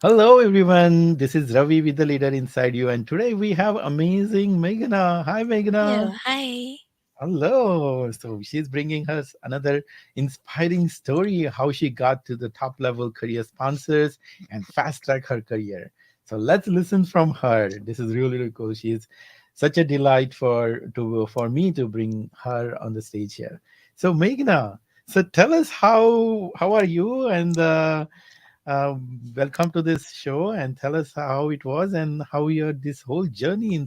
Hello, everyone. This is Ravi with the leader inside you, and today we have amazing Meghana. Hi, Hello, Meghana. hi. Hello. So she's bringing us another inspiring story how she got to the top level career sponsors and fast track her career. So let's listen from her. This is really, really cool. She is such a delight for me to bring her on the stage here. So Meghana, so tell us how are you welcome to this show and tell us how it was and how your this whole journey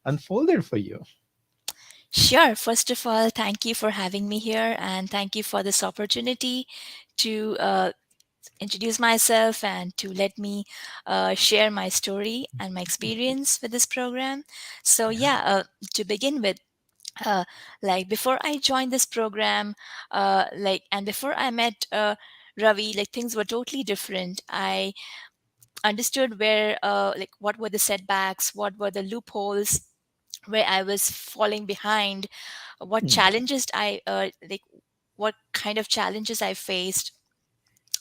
unfolded for you. Sure. First of all, thank you for having me here and thank you for this opportunity to introduce myself and to let me share my story and my experience with this program. So, Yeah. to begin with, uh, like before I joined this program, and before I met Ravi, like things were totally different. I understood what were the setbacks, what were the loopholes where I was falling behind, what Hmm. challenges what kind of challenges I faced.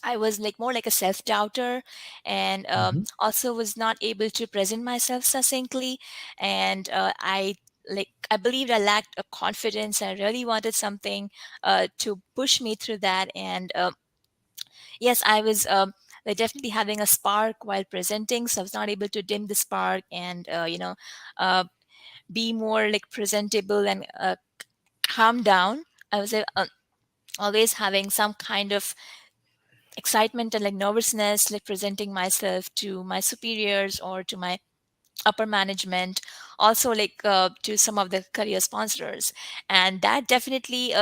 I was like more like a self doubter, and Mhm. also was not able to present myself succinctly. And I believed I lacked a confidence. I really wanted something to push me through that. And yes, I was. Like definitely having a spark while presenting, so I was not able to dim the spark and uh, be more like presentable and calm down. I was always having some kind of excitement and like nervousness, like presenting myself to my superiors or to my upper management, also to some of the career sponsors, and that definitely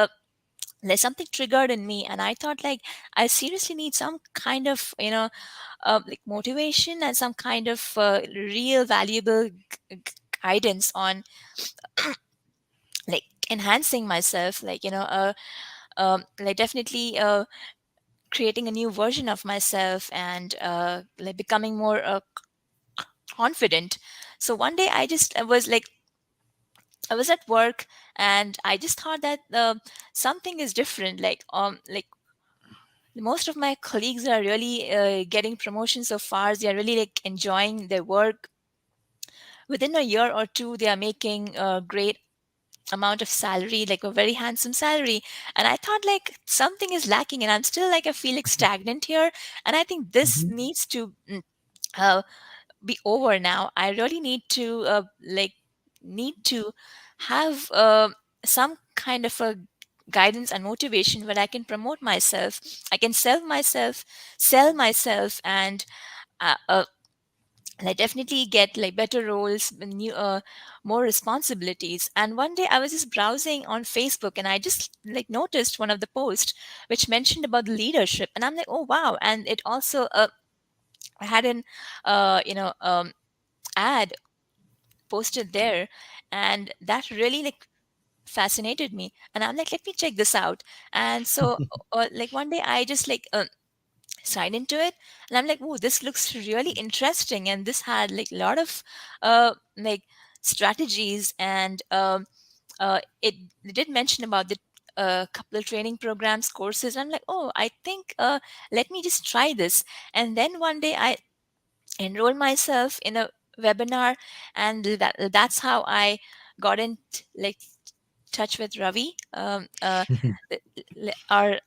like something triggered in me, and I thought like I seriously need some kind of like motivation and some kind of real valuable guidance on like enhancing myself, like definitely creating a new version of myself and like becoming more confident. So one day I was at work and I just thought that something is different, like most of my colleagues are really getting promotions so far, they are really like enjoying their work. Within a year or two they are making great amount of salary, like a very handsome salary. And I thought like something is lacking and I'm still like I feel like stagnant here. And I think this Mhm. needs to uh, be over now. I really need to have some kind of a guidance and motivation where I can promote myself, I can sell myself, and and I definitely get like better roles, more responsibilities. And one day I was just browsing on Facebook and I just like noticed one of the posts which mentioned about the leadership, and I'm like, oh wow! And it also had an ad posted there, and that really like fascinated me. And I'm like, let me check this out. And so, like one day I just sign into it, and I'm like, oh, this looks really interesting, and this had like a lot of like strategies, and it did mention about the couple of training programs, courses. I'm like, oh, I think let me just try this. And then one day I enrolled myself in a webinar, and that's how I got in like touch with Ravi, our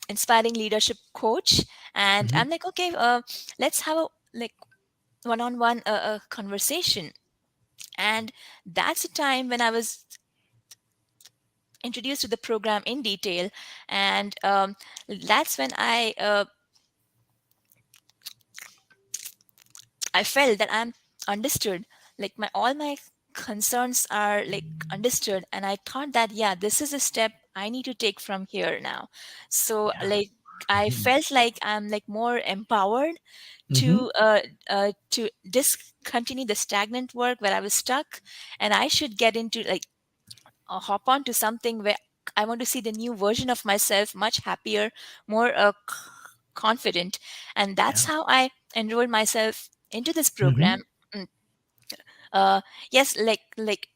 inspiring leadership coach. And Mhm. I'm like, okay, let's have a like one-on-one conversation. And that's the time when I was introduced to the program in detail, and that's when I felt that I'm understood. Like my all my concerns are like understood, and I thought that yeah, this is a step I need to take from here now. So Yeah. like I Mhm. felt like I'm like more empowered Mhm. to discontinue the stagnant work where I was stuck, and I should get into like hop on to something where I want to see the new version of myself, much happier, more confident. And that's Yeah. how I enrolled myself into this Mhm. program. Mm, yes, like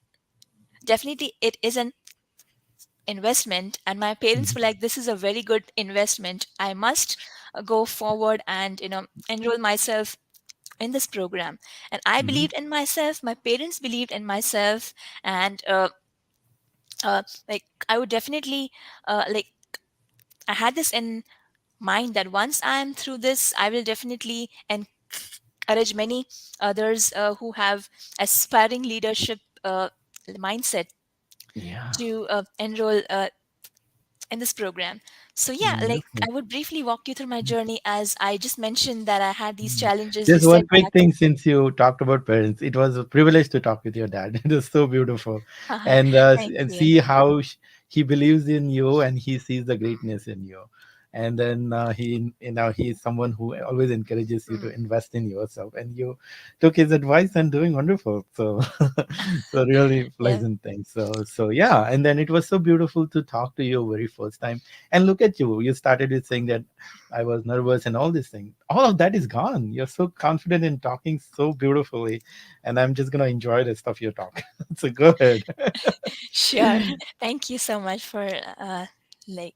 definitely it is an investment, and my parents were Mhm. like, this is a very good investment, I must go forward and enroll myself in this program. And I Mhm. believed in myself, my parents believed in myself, and like I would definitely like I had this in mind that once I'm through this, I will definitely encourage many others who have aspiring leadership mindset Yeah. to enroll in this program. So yeah, like Wonderful. I would briefly walk you through my journey. As I just mentioned that I had these Mm. challenges, Just these one quick setbacks. thing, since you talked about parents, it was a privilege to talk with your dad. It was so beautiful, and Thank you. see how he believes in you and he sees the greatness in you, and then he's someone who always encourages you to Mm, invest in yourself, and you took his advice and doing wonderful. So, so really yeah. pleasant thing. So yeah, and then it was so beautiful to talk to you very first time, and look at you. You started with saying that I was nervous and all these things. All of that is gone. You're so confident in talking so beautifully. And I'm just going to enjoy the stuff you talk. So go ahead. Sure. Thank you so much for like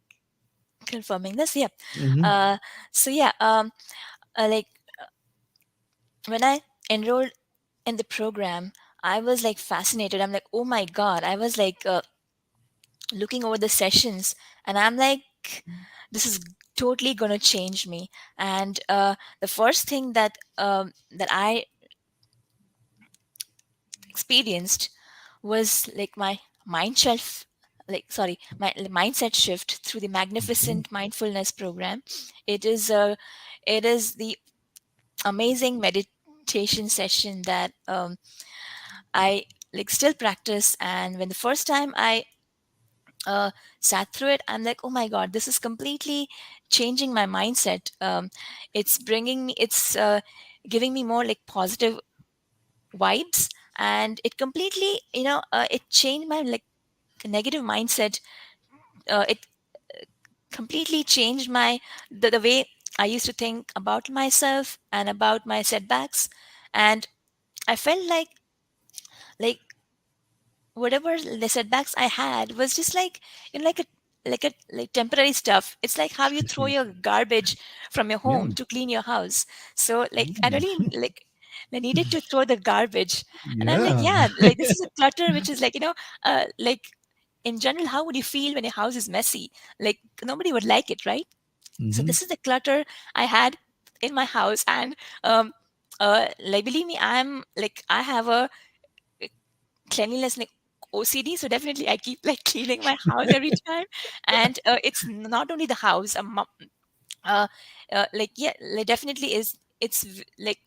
confirming this. Yeah. Hmm. Uh, so yeah, like when I enrolled in the program, I was like fascinated. I'm like, oh my god! I was like looking over the sessions, and I'm like, this is totally gonna change me. And the first thing that I experienced was like my mind shelf like sorry my mindset shift through the Hmm. magnificent mindfulness program. It is the amazing meditation session that I like still practice. And when the first time I uh, sat through it, I'm like, oh my god, this is completely changing my mindset. It's giving me more like positive vibes, and it completely it changed my like negative mindset. It completely changed the way I used to think about myself and about my setbacks. And I felt like whatever the setbacks I had was just like like temporary stuff. It's like how you throw your garbage from your Yeah. home to clean your house. So like I Mm. really like I needed to throw the garbage. And I'm like, Yeah. yeah, like this is a clutter which is like, like in general, how would you feel when your house is messy? Like nobody would like it, right? So Hmm. this is the clutter I had in my house. And like believe me, I have a cleanliness like OCD, so definitely I keep like cleaning my house every time. And it's not only the house, uh, like yeah, like definitely is like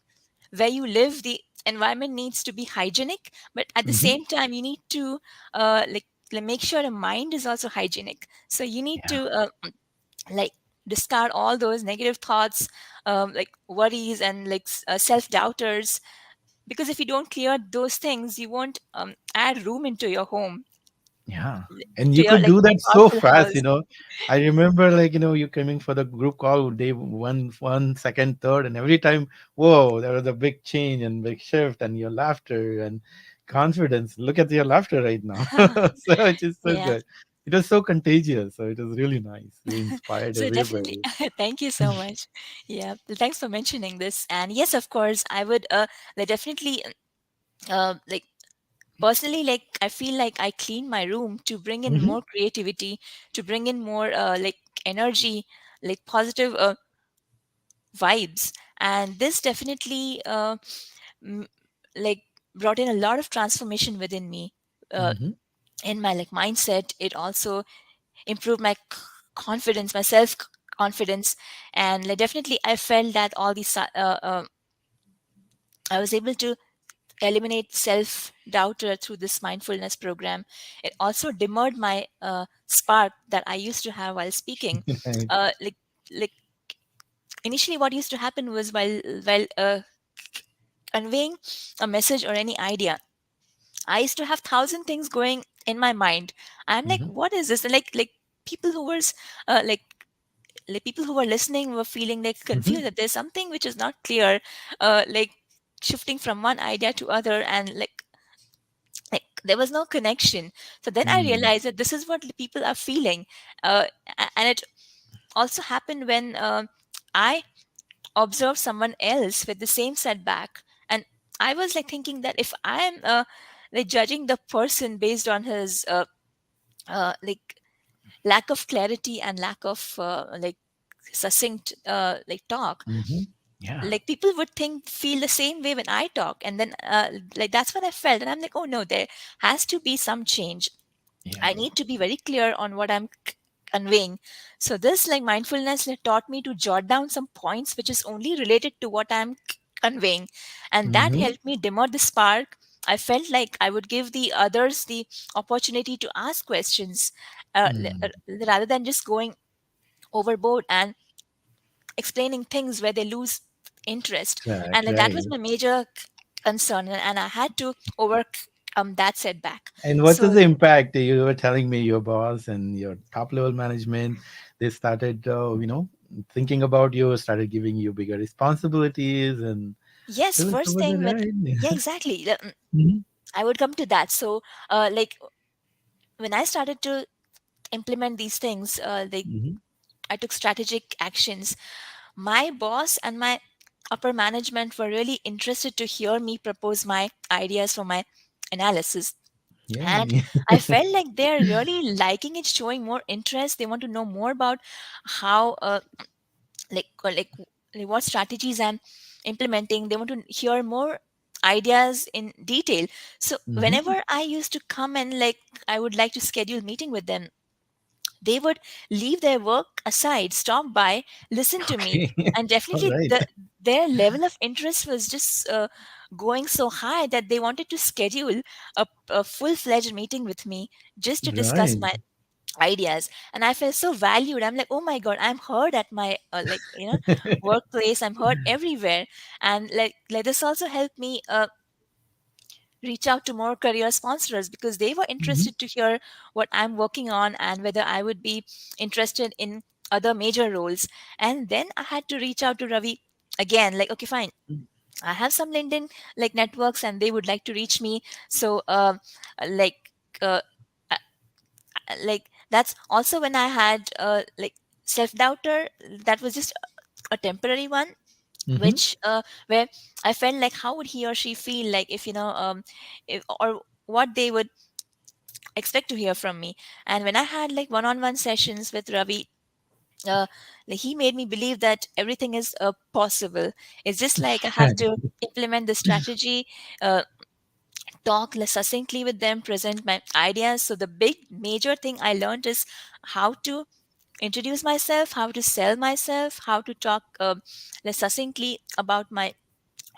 where you live, the environment needs to be hygienic, but at the Hmm. same time, you need to like make sure the mind is also hygienic. So you need Yeah. to like discard all those negative thoughts, like worries and like self doubters, because if you don't clear those things, you won't add room into your home, Yeah. And to you your could like do that so thoughtful fast, house. I remember, like, you coming for the group call day one, second, third, and every time, whoa, there was a big change and big shift, and your laughter and confidence. Look at your laughter right now. So it's just so Yeah. good. It was so contagious. So it was really nice. You inspired So definitely, everybody. thank you so much. Yeah, well, thanks for mentioning this. And yes, of course, I would like definitely like personally, like I feel like I clean my room to bring in Hmm. more creativity, to bring in more like energy, like positive vibes. And this definitely m- like brought in a lot of transformation within me, uh, Hmm. in my like mindset. It also improved my confidence, my self confidence. And like definitely I felt that all these I was able to eliminate self doubt through this mindfulness program. It also dimmered my spark that I used to have while speaking. Right. Like initially what used to happen was while conveying a message or any idea, I used to have thousand things going in my mind. I'm like, Hmm. what is this? And like people who were like people who were listening were feeling like Hmm. confused that there's something which is not clear, like shifting from one idea to other. And like there was no connection. So then I Mm. realized that this is what the people are feeling. uh, and it also happened when I observed someone else with the same setback, and I was like thinking that if I am like judging the person based on his like lack of clarity and lack of like succinct like talk, Hmm. Yeah. like people would think feel the same way when I talk. And then like that's what I felt, and I'm like, oh no, there has to be some change. Yeah. I need to be very clear on what I'm conveying. So this like mindfulness like, taught me to jot down some points which is only related to what I'm conveying, and that Hmm. helped me dimmer the spark. I felt like I would give the others the opportunity to ask questions, Mm. rather than just going overboard and explaining things where they lose interest. And Correct. like that was Right. my major concern, and I had to overcome that setback. And what is So the impact? You were telling me your boss and your top level management, they started, thinking about you, started giving you bigger responsibilities, and yes, tell us first about thing it, when, yeah, right? exactly. Hmm. I would come to that. So like when I started to implement these things, like Hmm. I took strategic actions. My boss and my upper management were really interested to hear me propose my ideas for my analysis. And Yay. I felt like they're really liking it, showing more interest. They want to know more about how like or like what strategies I'm implementing. They want to hear more ideas in detail. So Hmm. whenever I used to come and like I would like to schedule meeting with them, they would leave their work aside, stop by, listen to me. Okay. And All definitely right. their level of interest was just going so high that they wanted to schedule a full-fledged meeting with me just to discuss Right. my ideas. And I felt so valued. I'm like, oh my god, I'm heard at my workplace. I'm heard everywhere. And like this also helped me reach out to more career sponsors because they were Hmm. interested to hear what I'm working on and whether I would be interested in other major roles. And then I had to reach out to Ravi again, like, okay, fine. I have some LinkedIn like networks and they would like to reach me. So like uh, uh, like that's also when I had like self-doubter. That was just a temporary one, Hmm. which where I felt like how would he or she feel like if if, or what they would expect to hear from me. And when I had like one-on-one sessions with Ravi, uh, like he made me believe that everything is possible. It's just like I have to implement the strategy, uh, talk less succinctly with them, present my ideas. So the big major thing I learned is how to introduce myself, how to sell myself, how to talk less succinctly about my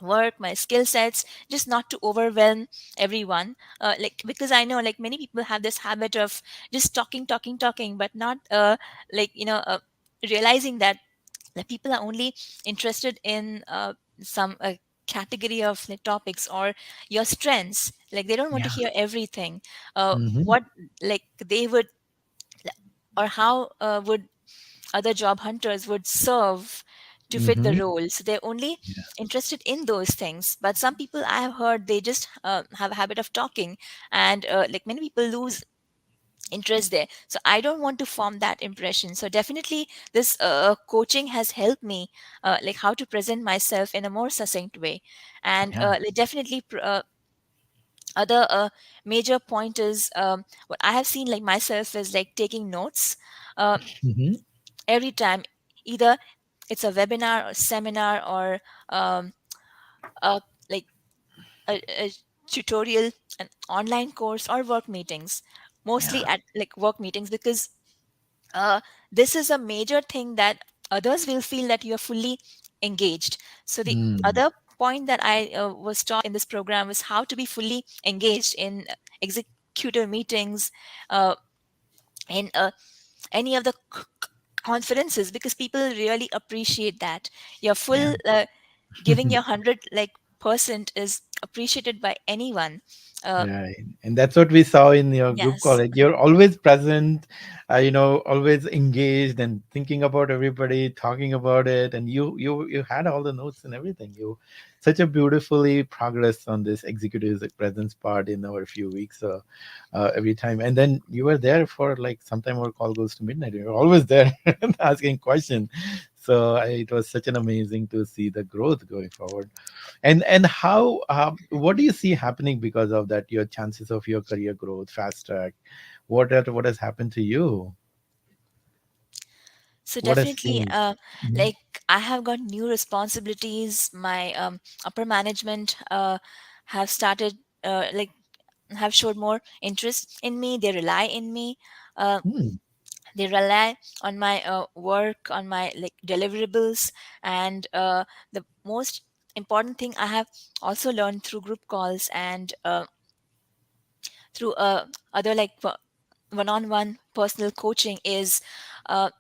work, my skill sets, just not to overwhelm everyone. Like because I know like many people have this habit of just talking, but not like realizing that the people are only interested in some category of like, topics or your strengths. Like they don't want to Yeah. hear everything. Hmm. What like they would or how would other job hunters would serve to fit the Hmm. role. So they're only interested in those things. But some people I have heard they just have a habit of talking, and like many people lose interest there. So I don't want to form that impression. So definitely, this coaching has helped me like how to present myself in a more succinct way, and Yeah. like definitely. Other major point is what I have seen like myself is like taking notes uh, Hmm. every time, either it's a webinar or seminar or um, a, like a tutorial, an online course or work meetings, mostly Yeah. at like work meetings, because this is a major thing that others will feel that you are fully engaged. So the Mm. other point that I was taught in this program was how to be fully engaged in executive meetings, uh, in any of the conferences, because people really appreciate that your Yeah. full giving your 100 like percent is appreciated by anyone. uh, Right. And that's what we saw in your group yes. college. You're always present, always engaged and thinking about everybody, talking about it. And you had all the notes and everything. You such a beautifully progress on this executive presence part in our few weeks every time. And then you were there for like sometime our call goes to midnight. You're always there asking questions. So it was such an amazing to see the growth going forward. And how what do you see happening because of that? Your chances of your career growth, fast track. What has happened to you? So What has definitely, changed? Mhm. like I have got new responsibilities. My upper management have started like have showed more interest in me. They rely in me. Uh, Hmm. they rely on my work, on my like deliverables, and the most important thing I have also learned through group calls and through other like one-on-one personal coaching is uh,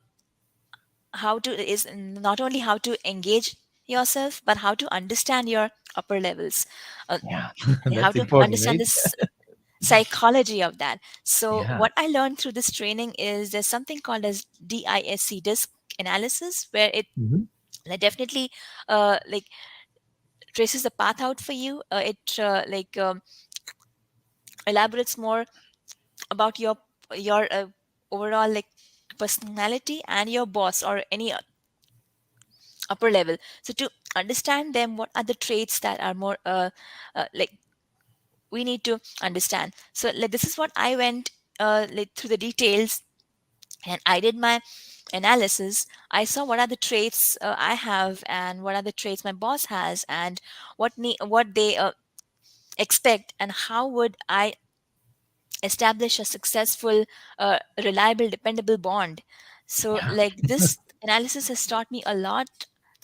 how to is not only how to engage yourself but how to understand your upper levels, uh, Yeah, how that's to important, understand right? this psychology of that. So Yeah. what I learned through this training is there's something called as disc analysis, where it Hmm. like, definitely like traces the path out for you. It elaborates more about your overall like personality and your boss or any upper level. So to understand them, what are the traits that are more like we need to understand. So like this is what I went like through the details, and I did my analysis. I saw what are the traits I have and what are the traits my boss has, and what they expect, and how would I establish a successful, reliable, dependable bond. So Yeah. like this analysis has taught me a lot,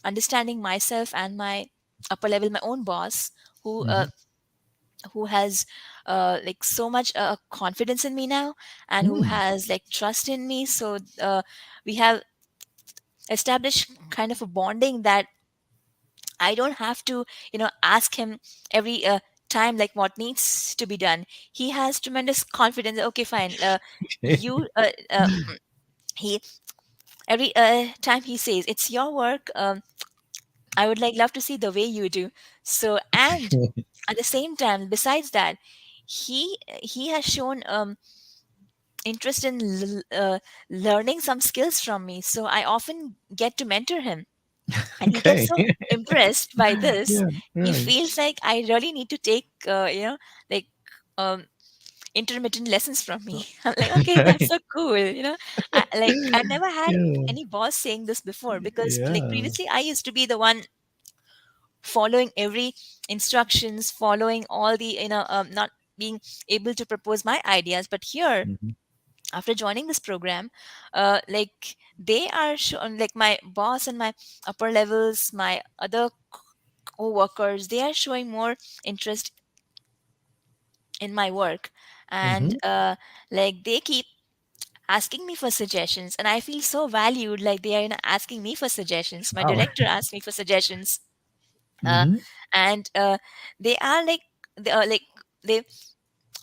understanding myself and my upper level, my own boss, who uh, Hmm. who has like so much confidence in me now, and who Hmm. has like trust in me. So we have established kind of a bonding that I don't have to ask him every time like what needs to be done. He has tremendous confidence. Okay, fine, you he every time he says it's your work, I would like love to see the way you do. So, and at the same time, besides that, he has shown interest in learning some skills from me. So I often get to mentor him, and he gets Okay. so impressed by this. Yeah. He Right. feels like I really need to take like um intermittent lessons from me. I'm like, okay, that's Right. so cool. I never had Yeah. any boss saying this before, because like Yeah. previously I used to be the one following every instructions, following all the not being able to propose my ideas. But here, Hmm. after joining this program, like they are like my boss and my upper levels, my other co-workers, they are showing more interest in my work, and Hmm. like they keep asking me for suggestions, and I feel so valued. Like they are asking me for suggestions. My Wow. director asked me for suggestions, uh, Hmm. and they are like like they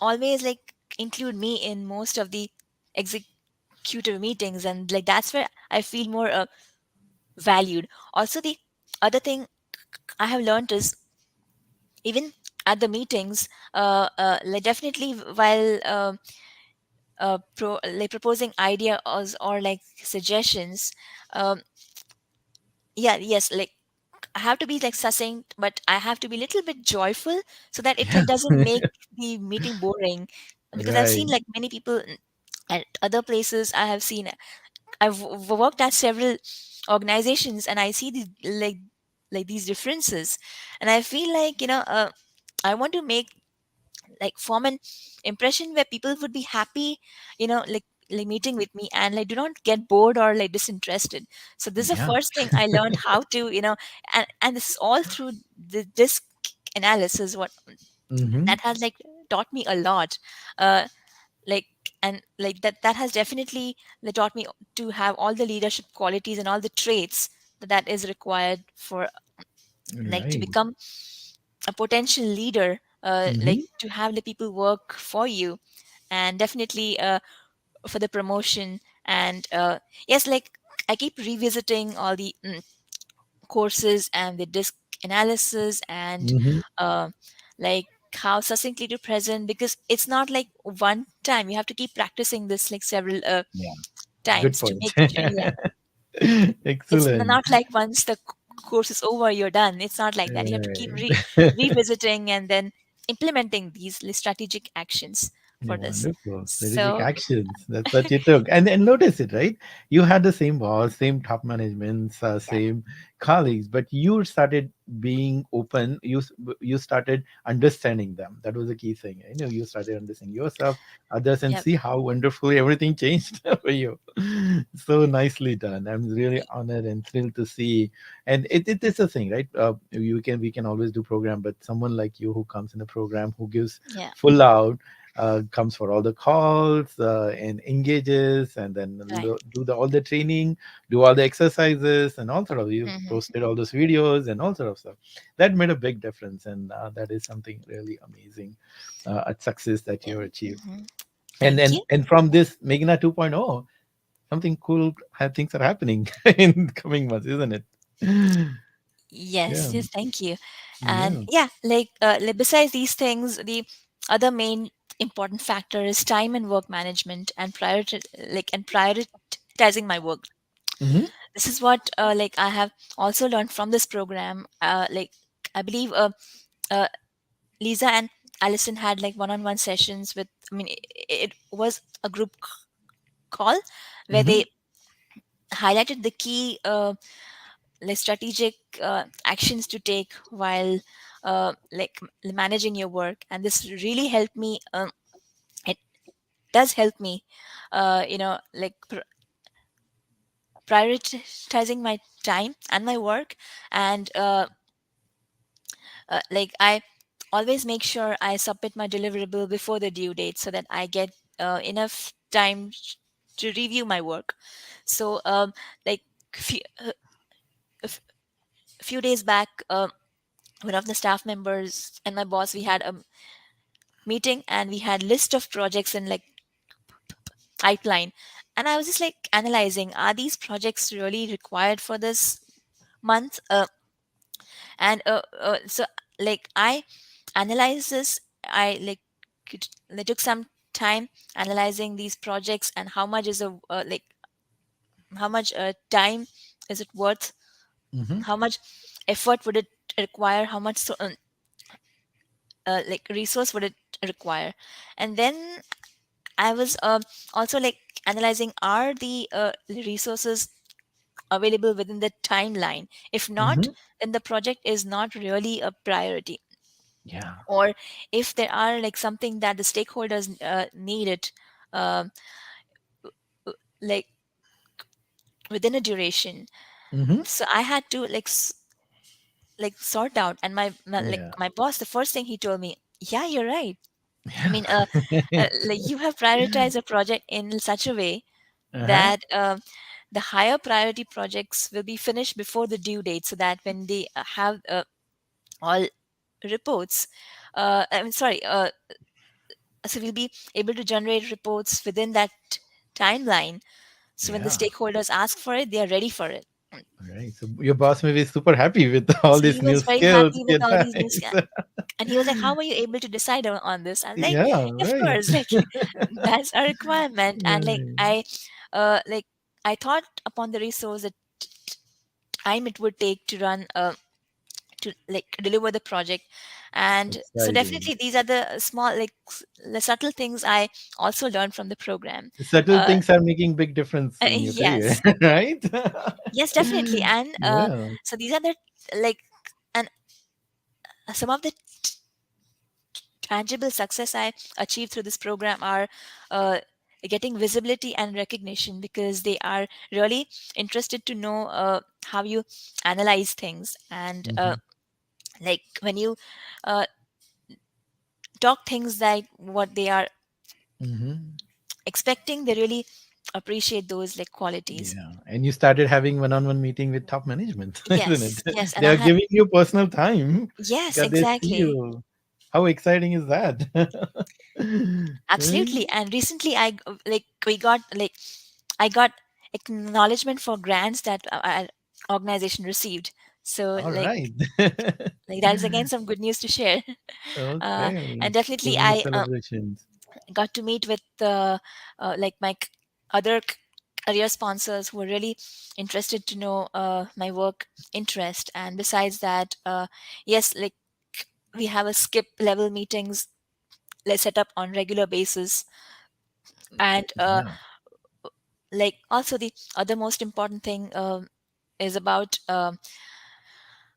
always like include me in most of the executive meetings, and like that's where I feel more valued. Also, the other thing I have learned is, even at the meetings, like definitely while like proposing ideas or like suggestions, um, yeah, yes, like I have to be like succinct, but I have to be a little bit joyful, so that it Yeah. like doesn't make the meeting boring. Because I've seen Right. like many people at other places. I've worked at several organizations, and I see the like these differences, and I feel like I want to make like form an impression where people would be happy, like meeting with me, and like do not get bored or like disinterested. So this is the Yeah. first thing I learned how to, and this is all through the disc analysis. What Hmm. that has like taught me a lot. uh like and like that has definitely like, taught me to have all the leadership qualities and all the traits that is required for like to Right. become a potential leader like Hmm. to have the people work for you, and definitely for the promotion. And yes, like I keep revisiting all the courses and the disk analysis, and Hmm. uh, like how succinctly to present, because it's not like one time. You have to keep practicing this like several Yeah, good times to point. make sure. Yeah, it's Excellent. not like once the course is over, you're done. It's not like that. You have to keep Right. revisiting and then implementing these strategic actions Yeah, for this. wonderful. Strategic So actions. That's what you took. And notice it, right? You had the same boss, same top management, yeah, same colleagues, but you started being open. You started understanding them. That was the key thing. You started understanding yourself, others, and yeah, see how wonderfully everything changed for you. So nicely done. I'm really honored and thrilled to see. And it is a thing, right? We can always do program, but someone like you who comes in a program who gives yeah, full out, comes for all the calls, and engages, and then right. do all the training, do all the exercises, and all sort of, you Hmm. posted all those videos and all sort of stuff. That made a big difference, and that is something really amazing, a success that you Yeah. achieved. Hmm. And Thank and you. and from this Meghana 2.0, something cool things are happening in coming months, isn't it? Yeah, Yes, yes, thank you. And yeah. yeah, like besides these things, the other main important factor is time and work management, and prioritizing my work. Hmm. This is what like I have also learned from this program. Like I believe uh, Lisa and Allison had like one-on-one sessions with. I mean, it was a group call where Hmm. they highlighted the key like strategic actions to take while managing your work, and this really helped me. It does help me, like prioritizing my time and my work, and like I always make sure I submit my deliverable before the due date so that I get enough time to review my work. So like few, a f- a few days back, one of the staff members and my boss, we had a meeting, and we had list of projects in like pipeline, and I was just like analyzing, are these projects really required for this month? And so like I analyzed this. I like I took some time analyzing these projects, and how much is a how much time is it worth, Hmm. how much effort would it require, how much like resource would it require. And then I was also like analyzing, are the resources available within the timeline? If not, Hmm. then the project is not really a priority. Yeah. Or if there are like something that the stakeholders need it, um, like within a duration. Hmm. So I had to like like sort out. And like Yeah. my boss, the first thing he told me, yeah, you're right. I Yeah. mean, like you have prioritized a project in such a way Uh-huh. that the higher priority projects will be finished before the due date, so that when they have all reports, I'm sorry, so we'll be able to generate reports within that timeline. So when the Yeah. stakeholders ask for it, they are ready for it. Right. So your boss may be super happy with all So these he new was very skills happy with he all these news. advised. And he was like, how were you able to decide on this? I'm like, Yeah, of right. course, like that's a requirement. And Right. like I thought upon the resource, the time it would take to run to like deliver the project. And so Exciting. definitely these are the small like the subtle things I also learned from the program. Subtle uh, things are making big difference in your career, yes, right? yes, definitely. And Yeah. so these are the like, and some of the tangible success I achieved through this program are uh, getting visibility and recognition, because they are really interested to know how you analyze things. And Hmm. like when you uh, talk things like what they are Hmm. expecting, they really appreciate those like qualities. Yeah. And you started having one-on-one meeting with top management, isn't Yes, it? yes, and They I are had, giving you personal time yes, because they see exactly. you. How exciting is that? Right? Absolutely. And recently, we got like I got acknowledgement for grants that our organization received. So All right. like that is again some good news to share. Okay. And So definitely, many celebrations. got to meet with like other career sponsors who were really interested to know my work interest. And besides that, yes, like we have a skip level meetings like set up on regular basis. And Yeah. like also the other most important thing is about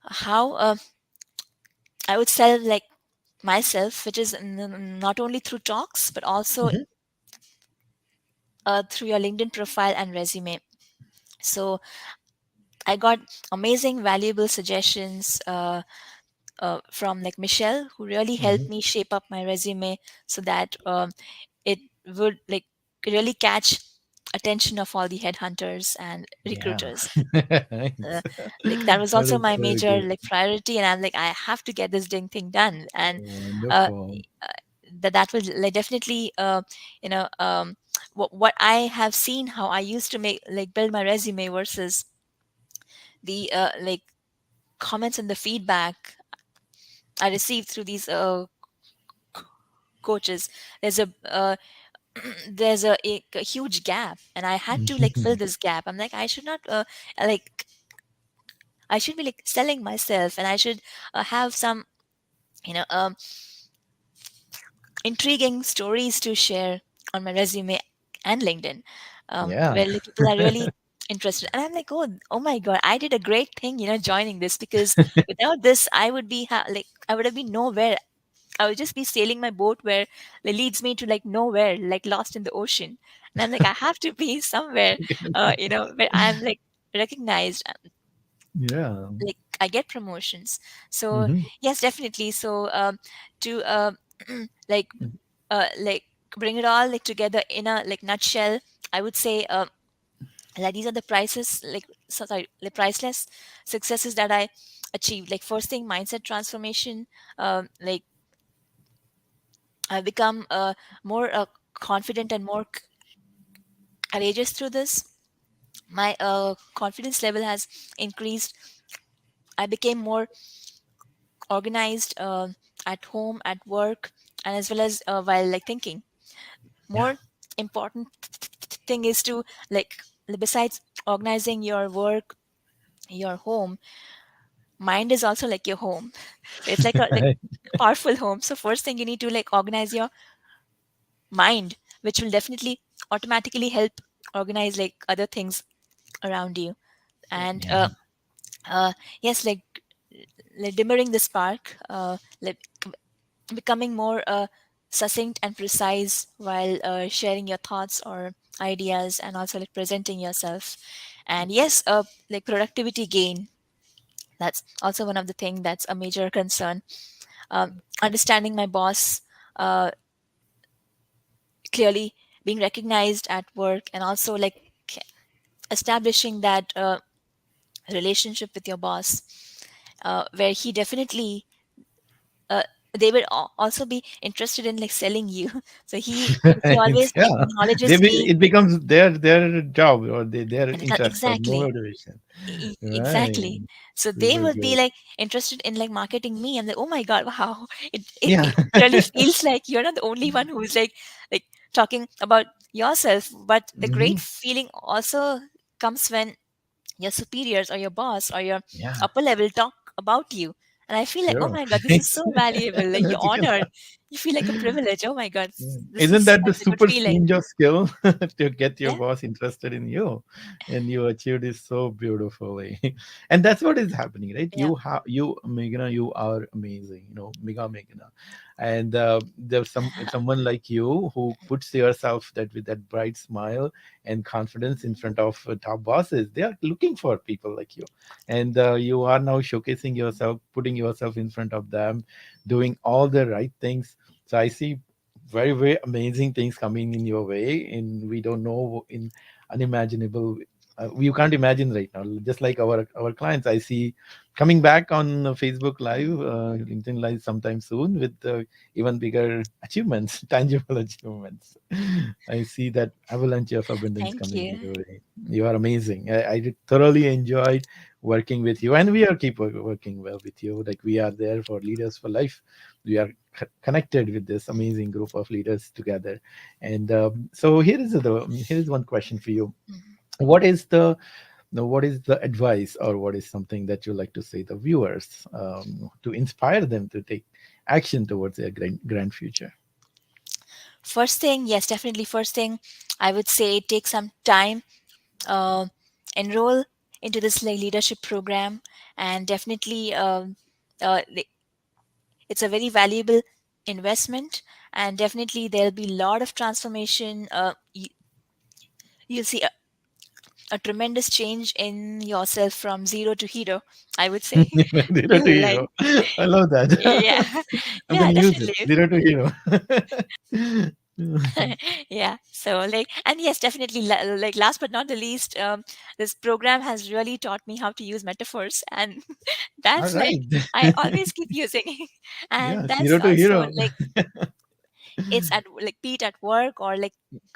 how I would sell like myself, which is not only through talks but also Mhm. through your LinkedIn profile and resume. So I got amazing, valuable suggestions from like Michelle, who really helped Mhm. me shape up my resume so that it would like really catch attention of all the headhunters and Yeah. recruiters. Nice. uh, like that was That also is my so major good. like priority, and I'm like, I have to get this dang thing done. And uh, Wonderful. uh, that will like definitely you know what I have seen, how I used to make like build my resume versus the like comments and the feedback I received through these coaches. There's a huge gap, and I had to like fill this gap. I'm like, I should not like I should be like selling myself, and I should have some you know intriguing stories to share on my resume and LinkedIn, Yeah. where like people are really interested. And I'm like, oh my god, I did a great thing, joining this, because without this, I would be like I would have been nowhere. I would just be sailing my boat where it leads me to like nowhere, like lost in the ocean. And I'm like, I have to be somewhere, where I'm like recognized, Yeah. like I get promotions. So Hmm. yes, definitely. So to like like bring it all like together in a like nutshell, I would say like these are the prices like sorry, the priceless successes that I achieved. Like first thing, mindset transformation. Like I've become more confident and more courageous through this. My confidence level has increased. I became more organized at home, at work, and as well as while like thinking. Yeah. More important thing is to like besides organizing your work, your home, mind is also like your home. So it's like a like powerful home. So first thing, you need to like organize your mind, which will definitely automatically help organize like other things around you. And Yeah. uh yes, like dimmering the spark, like becoming more succinct and precise while sharing your thoughts or ideas, and also like presenting yourself. And yes, like productivity gain, that's also one of the thing that's a major concern. Understanding my boss uh, clearly, being recognized at work, and also like establishing that relationship with your boss, where he definitely uh, they will also be interested in like selling you. So he always Yeah. acknowledges me. It becomes their job, or their And interest or exactly. motivation. Exactly. Right. So they Super will be good. like interested in like marketing me. I'm like, oh my god, wow! Yeah. It really feels like you're not the only one who's like talking about yourself. But the Hmm. great feeling also comes when your superiors or your boss or your Yeah. upper level talk about you. And I feel like, oh Sure. my god, this is Right. so valuable. Like you're That's good. honored. You feel like a privilege. Oh my god, this Isn't is that the such a good super feeling. ninja skill to get your Yeah. boss interested in you? And you achieved it so beautifully. And that's what is happening, right? Yeah. You, Meghana, you are amazing, Mega Meghana. And there's someone like you who puts yourself that with that bright smile and confidence in front of top bosses. They are looking for people like you. And you are now showcasing yourself, putting yourself in front of them, doing all the right things. So I see very, very amazing things coming in your way, and we don't know in unimaginable. you can't imagine right now. Just like our clients, I see coming back on Facebook Live, LinkedIn Live sometime soon with even bigger achievements, tangible achievements. I see that avalanche of abundance Thank coming you. your way. You are amazing. I did thoroughly enjoyed working with you, and we are keep working well with you. Like we are there for Leaders for Life. We are connected with this amazing group of leaders together. And so here is one question for you. Mhm. What is the what is the advice, or what is something that you like to say the viewers, to inspire them to take action towards their grand future? First thing, yes, definitely. First thing, I would say take some time, uh, enroll into this like leadership program, and definitely it's a very valuable investment, and definitely there'll be a lot of transformation. You'll see a tremendous change in yourself from zero to hero, I would say. Zero to Like, hero. I love that. yeah, I'm yeah, gonna use it. definitely. Zero to hero. Yeah, so like, and yes, definitely, like last but not the least, this program has really taught me how to use metaphors, and All that's like right. I always keep using. Yeah, And that's zero to also hero. like it's at like be it at work or like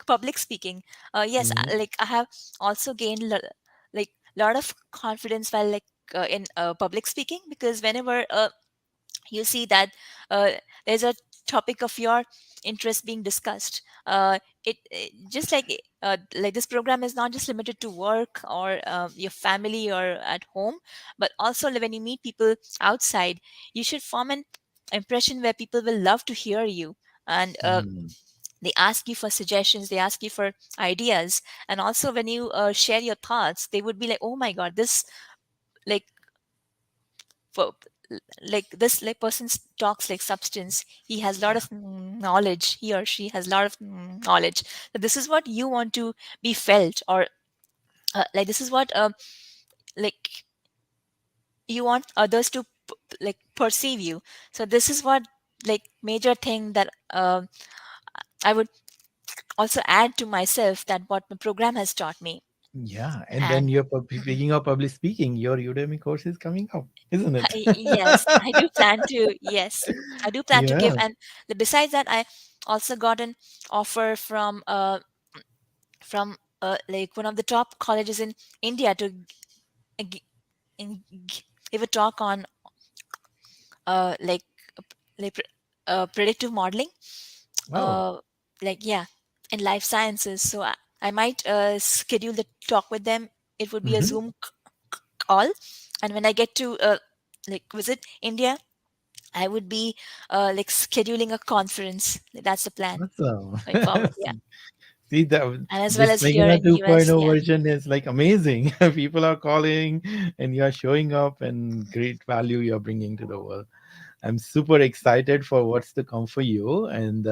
public speaking. Yes, Mhm. like I have also gained like lot of confidence while like in public speaking, because whenever you see that uh, there's a topic of your interest being discussed, it just like this program is not just limited to work or your family or at home, but also when you meet people outside, you should form an impression where people will love to hear you. And Mm. they ask you for suggestions, they ask you for ideas, and also when you share your thoughts, they would be like, oh my god, this like for like this like person talks like substance, he has a lot of knowledge, he or she has a lot of knowledge. So this is what you want to be felt, or like this is what like you want others to like perceive you. So this is what like major thing that I would also add to myself, that what the program has taught me. Yeah, and then And you're mhm. speaking of public speaking, your Udemy course is coming up, isn't it? Yes, I do plan to. Yes, I do plan to give. Yeah. And besides that, I also got an offer from like one of the top colleges in India to g- give a talk on like predictive modeling, Oh. uh like yeah, in life sciences. So I might schedule the talk with them. It would be a Hmm. Zoom call, and when I get to like visit India, I would be like scheduling a conference. That's the plan Awesome. going forward. Yeah, See that and as well this as here Meghana in US. 2.0 Yeah, version is like amazing. People are calling and you are showing up, and great value you're bringing to the world. I'm super excited for what's to come for you. And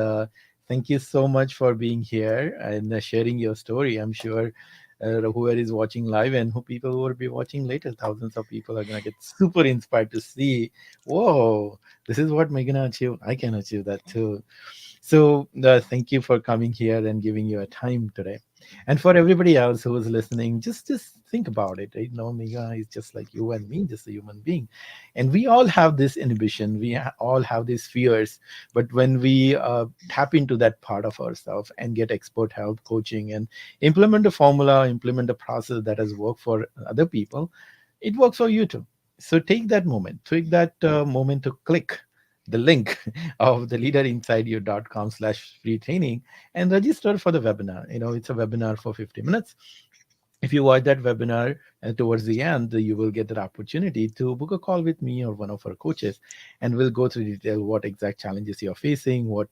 thank you so much for being here and sharing your story. I'm sure whoever is watching live and who people who will be watching later, thousands of people are going to get super inspired to see, whoa, this is what Meghana achieved. I can achieve that too. So thank you for coming here and giving your time today. And for everybody else who is listening, just think about it. Right? No, Mega is just like you and me, just a human being, and we all have this inhibition. We all have these fears. But when we tap into that part of ourselves and get expert help, coaching, and implement a formula, implement a process that has worked for other people, it works for you too. So take that moment to click the link of the leaderinsideyou.com/free training and register for the webinar. It's a webinar for 50 minutes. If you watch that webinar towards the end, you will get that opportunity to book a call with me or one of our coaches, and we'll go through detail what exact challenges you're facing, what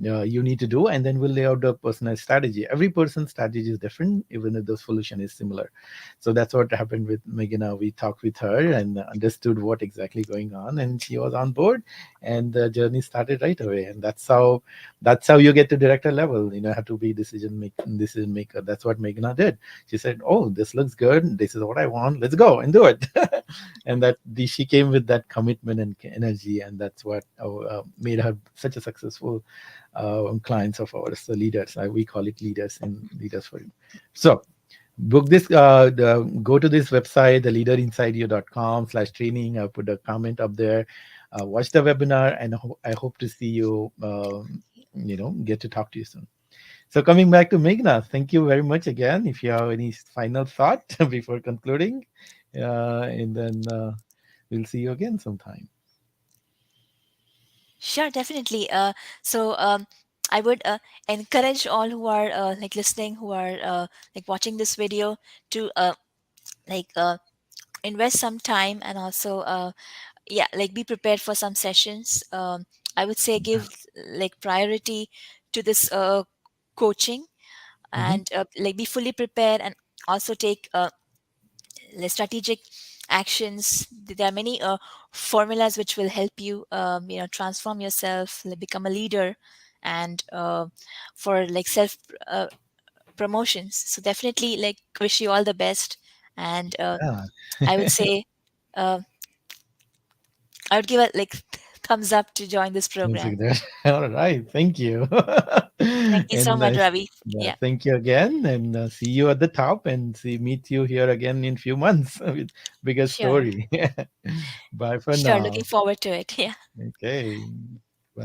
you need to do, and then we'll lay out the personalized strategy. Every person's strategy is different, even if the solution is similar. So that's what happened with Meghana. We talked with her and understood what exactly going on, and she was on board, and the journey started right away. And that's how you get to director level. Have to be decision maker. That's what Meghana did. She said, "Oh, this looks good. This is what I want. Let's go and do it." And she came with that commitment and energy, and that's what made her such a successful clients of ours, the leaders. We call it leaders and leaders for you. So book this go to this website, the leaderinsideyou.com/training. I'll put a comment up there. Watch the webinar, and I hope to see you, get to talk to you soon. So coming back to Meghna, thank you very much again. If you have any final thought before concluding, and then we'll see you again sometime. Sure, definitely. I would encourage all who are like listening, who are like watching this video, to like invest some time, and also yeah, like be prepared for some sessions. I would say give like priority to this coaching, Hmm. and like be fully prepared, and also take like strategic actions. There are many formulas which will help you transform yourself, like become a leader, and for like self uh, promotions. So definitely, like, wish you all the best. And Yeah, I would say uh, I would give a like thumbs up to join this sounds like program. that. All right, thank you. Thank you so And much, nice. Ravi. Yeah, Yeah, thank you again, and see you at the top, and meet you here again in few months with bigger sure. story. Bye for Sure, looking now. forward to it. Yeah. Okay.